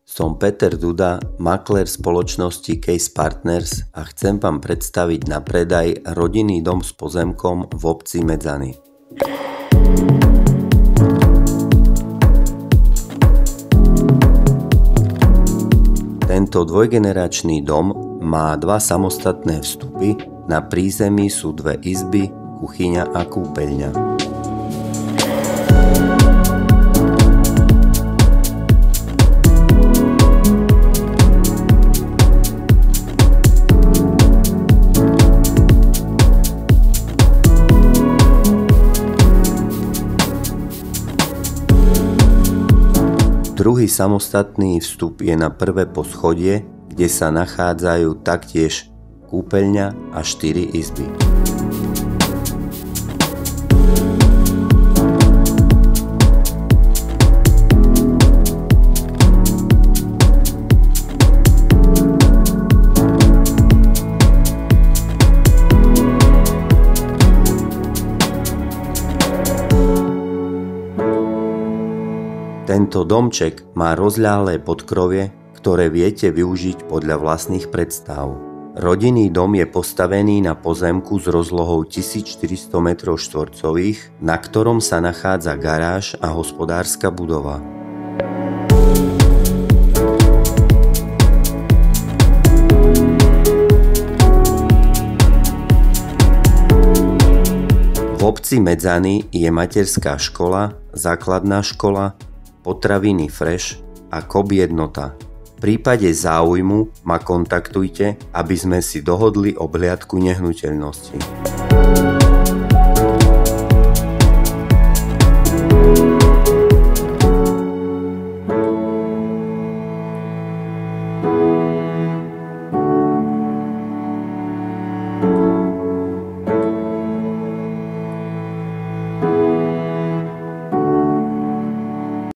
Som Peter Duda, maklér spoločnosti Case Partners a chcem vám predstaviť na predaj rodinný dom s pozemkom v obci Medzany. Tento dvojgeneračný dom má dva samostatné vstupy, na prízemí sú dve izby, kuchyňa a kúpeľňa. Druhý samostatný vstup je na prvé poschodie, kde sa nachádzajú taktiež kúpeľňa a 4 izby. Tento domček má rozľahlé podkrovie, ktoré viete využiť podľa vlastných predstav. Rodinný dom je postavený na pozemku s rozlohou 1400 m2, na ktorom sa nachádza garáž a hospodárska budova. V obci Medzany je materská škola, základná škola, potraviny Fresh a KOB jednota. V prípade záujmu ma kontaktujte, aby sme si dohodli obhliadku nehnuteľnosti.